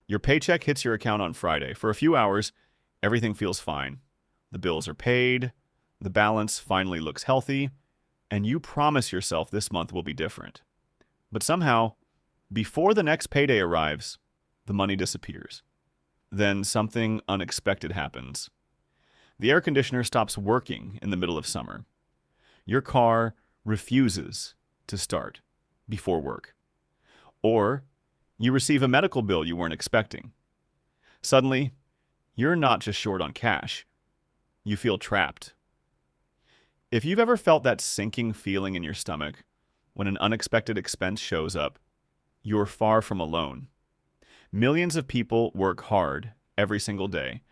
Your paycheck hits your account on Friday. For a few hours, everything feels fine. The bills are paid, the balance finally looks healthy, and you promise yourself this month will be different. But somehow, before the next payday arrives, the money disappears. Then something unexpected happens. The air conditioner stops working in the middle of summer. Your car refuses to start before work. Or you receive a medical bill you weren't expecting. Suddenly, you're not just short on cash. You feel trapped. If you've ever felt that sinking feeling in your stomach when an unexpected expense shows up, you're far from alone. Millions of people work hard every single day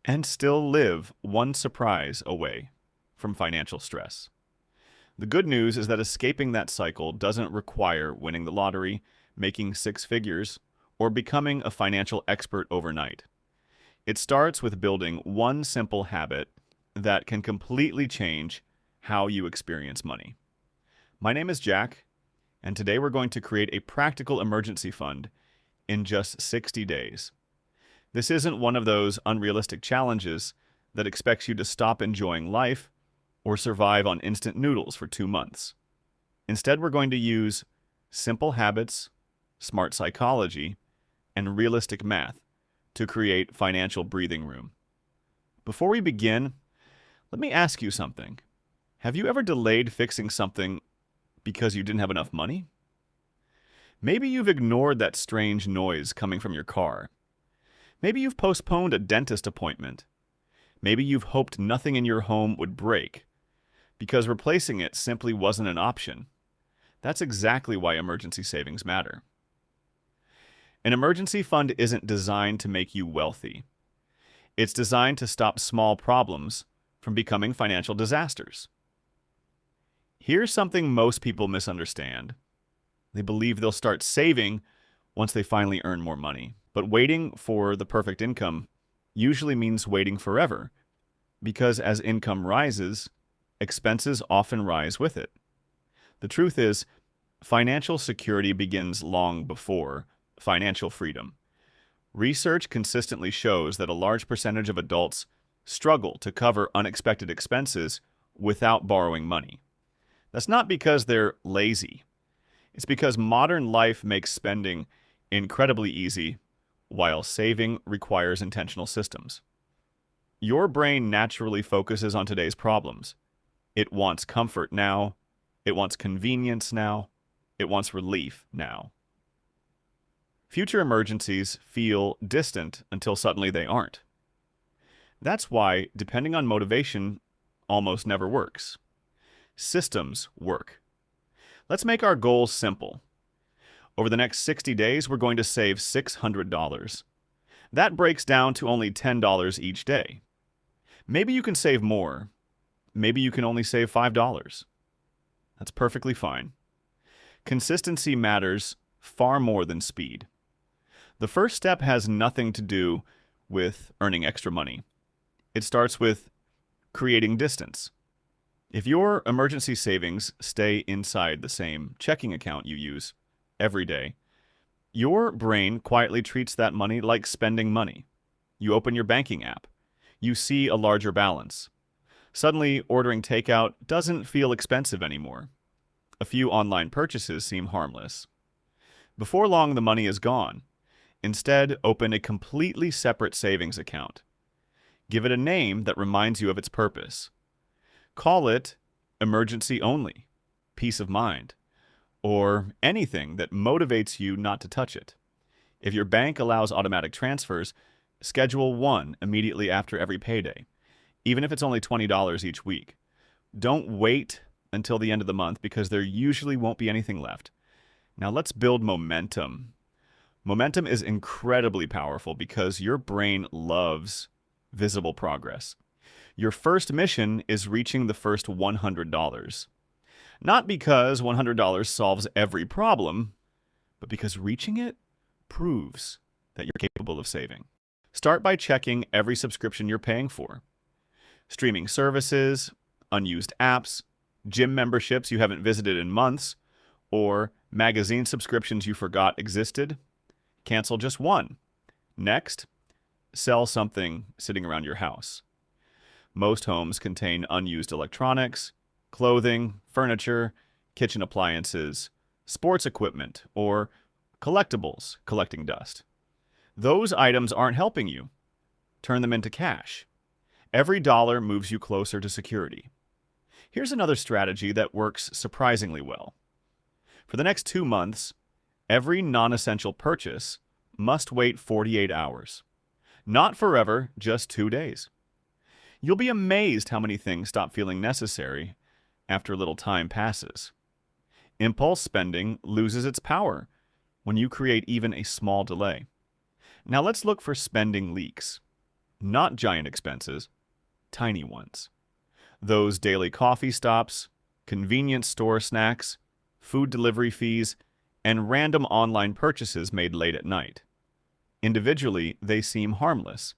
and still live one surprise away from financial stress. The good news is that escaping that cycle doesn't require winning the lottery, making six figures, or becoming a financial expert overnight. It starts with building one simple habit that can completely change how you experience money. My name is Jack, and today we're going to create a practical emergency fund in just 60 days. This isn't one of those unrealistic challenges that expects you to stop enjoying life or survive on instant noodles for 2 months. Instead, we're going to use simple habits, smart psychology, and realistic math to create financial breathing room. Before we begin, let me ask you something. Have you ever delayed fixing something because you didn't have enough money? Maybe you've ignored that strange noise coming from your car. Maybe you've postponed a dentist appointment. Maybe you've hoped nothing in your home would break because replacing it simply wasn't an option. That's exactly why emergency savings matter. An emergency fund isn't designed to make you wealthy. It's designed to stop small problems from becoming financial disasters. Here's something most people misunderstand. They believe they'll start saving once they finally earn more money. But waiting for the perfect income usually means waiting forever, because as income rises, expenses often rise with it. The truth is, financial security begins long before financial freedom. Research consistently shows that a large percentage of adults struggle to cover unexpected expenses without borrowing money. That's not because they're lazy. It's because modern life makes spending incredibly easy, while saving requires intentional systems. Your brain naturally focuses on today's problems. It wants comfort now. It wants convenience now. It wants relief now. Future emergencies feel distant until suddenly they aren't. That's why depending on motivation almost never works. Systems work. Let's make our goals simple. Over the next 60 days, we're going to save $600. That breaks down to only $10 each day. Maybe you can save more. Maybe you can only save $5. That's perfectly fine. Consistency matters far more than speed. The first step has nothing to do with earning extra money. It starts with creating distance. If your emergency savings stay inside the same checking account you use every day, your brain quietly treats that money like spending money. You open your banking app. You see a larger balance. Suddenly, ordering takeout doesn't feel expensive anymore. A few online purchases seem harmless. Before long, the money is gone. Instead, open a completely separate savings account. Give it a name that reminds you of its purpose. Call it emergency only, peace of mind, or anything that motivates you not to touch it. If your bank allows automatic transfers, schedule one immediately after every payday, even if it's only $20 each week. Don't wait until the end of the month because there usually won't be anything left. Now let's build momentum. Momentum is incredibly powerful because your brain loves visible progress. Your first mission is reaching the first $100. Not because $100 solves every problem, but because reaching it proves that you're capable of saving. Start by checking every subscription you're paying for. Streaming services, unused apps, gym memberships you haven't visited in months, or magazine subscriptions you forgot existed. Cancel just one. Next, sell something sitting around your house. Most homes contain unused electronics, clothing, furniture, kitchen appliances, sports equipment, or collectibles collecting dust. Those items aren't helping you. Turn them into cash. Every dollar moves you closer to security. Here's another strategy that works surprisingly well. For the next 2 months, every non-essential purchase must wait 48 hours. Not forever, just 2 days. You'll be amazed how many things stop feeling necessary after a little time passes. Impulse spending loses its power when you create even a small delay. Now let's look for spending leaks. Not giant expenses, tiny ones. Those daily coffee stops, convenience store snacks, food delivery fees, and random online purchases made late at night. Individually, they seem harmless.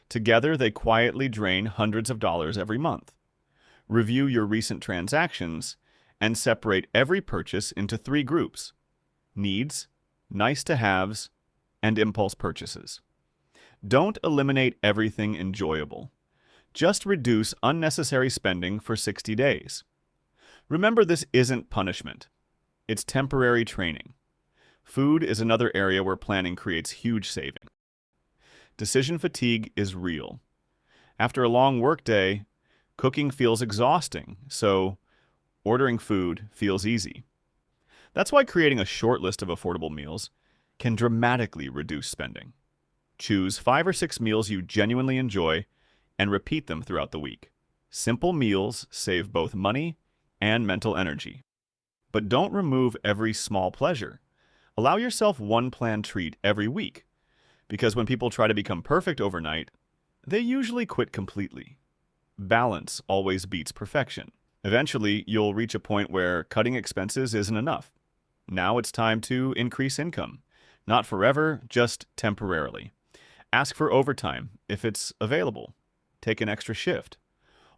Together, they quietly drain hundreds of dollars every month. Review your recent transactions and separate every purchase into 3 groups: needs, nice-to-haves, and impulse purchases. Don't eliminate everything enjoyable. Just reduce unnecessary spending for 60 days. Remember, this isn't punishment. It's temporary training. Food is another area where planning creates huge savings. Decision fatigue is real. After a long workday, cooking feels exhausting, so ordering food feels easy. That's why creating a short list of affordable meals can dramatically reduce spending. Choose 5 or 6 meals you genuinely enjoy and repeat them throughout the week. Simple meals save both money and mental energy. But don't remove every small pleasure. Allow yourself one planned treat every week, because when people try to become perfect overnight, they usually quit completely. Balance always beats perfection. Eventually, you'll reach a point where cutting expenses isn't enough. Now it's time to increase income. Not forever, just temporarily. Ask for overtime if it's available. Take an extra shift.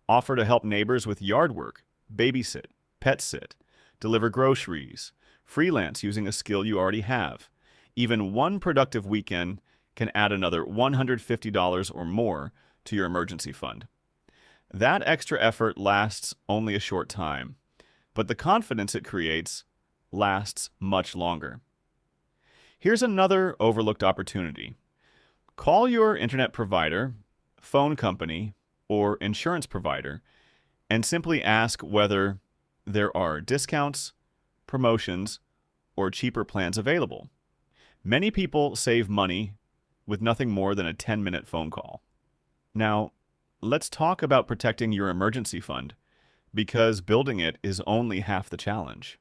Offer to help neighbors with yard work, babysit, pet sit, deliver groceries, freelance using a skill you already have. Even one productive weekend can add another $150 or more to your emergency fund. That extra effort lasts only a short time, but the confidence it creates lasts much longer. Here's another overlooked opportunity. Call your internet provider, phone company, or insurance provider and simply ask whether there are discounts, promotions, or cheaper plans available. Many people save money with nothing more than a 10-minute phone call. Now, let's talk about protecting your emergency fund, because building it is only half the challenge.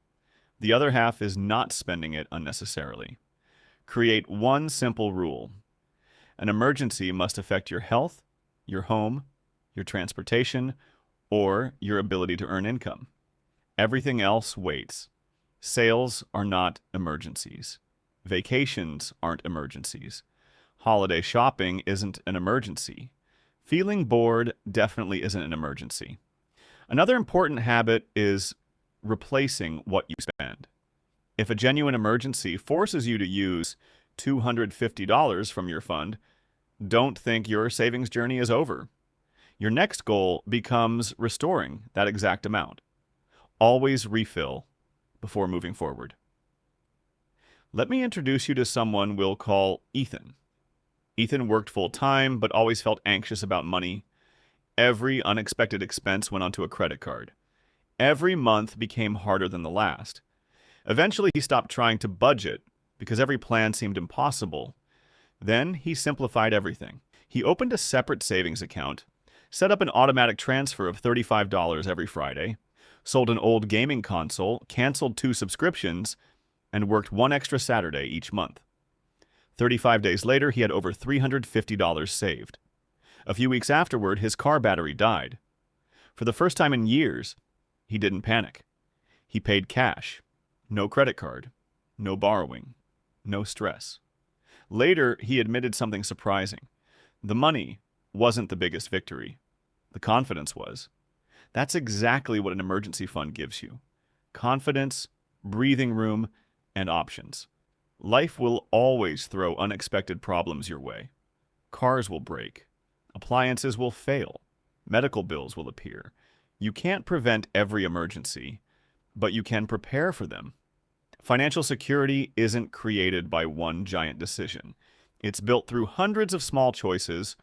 The other half is not spending it unnecessarily. Create one simple rule. An emergency must affect your health, your home, your transportation, or your ability to earn income. Everything else waits. Sales are not emergencies. Vacations aren't emergencies. Holiday shopping isn't an emergency. Feeling bored definitely isn't an emergency. Another important habit is replacing what you spend. If a genuine emergency forces you to use $250 from your fund, don't think your savings journey is over. Your next goal becomes restoring that exact amount. Always refill before moving forward. Let me introduce you to someone we'll call Ethan. Ethan worked full-time but always felt anxious about money. Every unexpected expense went onto a credit card. Every month became harder than the last. Eventually, he stopped trying to budget because every plan seemed impossible. Then he simplified everything. He opened a separate savings account, set up an automatic transfer of $35 every Friday, sold an old gaming console, canceled 2 subscriptions, and worked 1 extra Saturday each month. 35 days later, he had over $350 saved. A few weeks afterward, his car battery died. For the first time in years, he didn't panic. He paid cash. No credit card. No borrowing. No stress. Later, he admitted something surprising. The money wasn't the biggest victory. The confidence was. That's exactly what an emergency fund gives you. Confidence, breathing room, and options. Life will always throw unexpected problems your way. Cars will break. Appliances will fail. Medical bills will appear. You can't prevent every emergency, but you can prepare for them. Financial security isn't created by one giant decision. It's built through hundreds of small choices,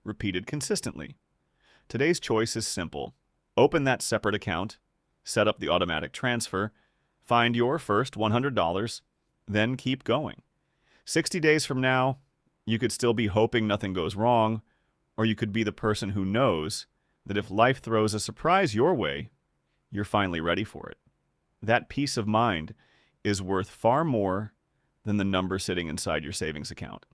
repeated consistently. Today's choice is simple. Open that separate account, set up the automatic transfer, find your first $100, then keep going. 60 days from now, you could still be hoping nothing goes wrong, or you could be the person who knows that if life throws a surprise your way, you're finally ready for it. That peace of mind is worth far more than the number sitting inside your savings account.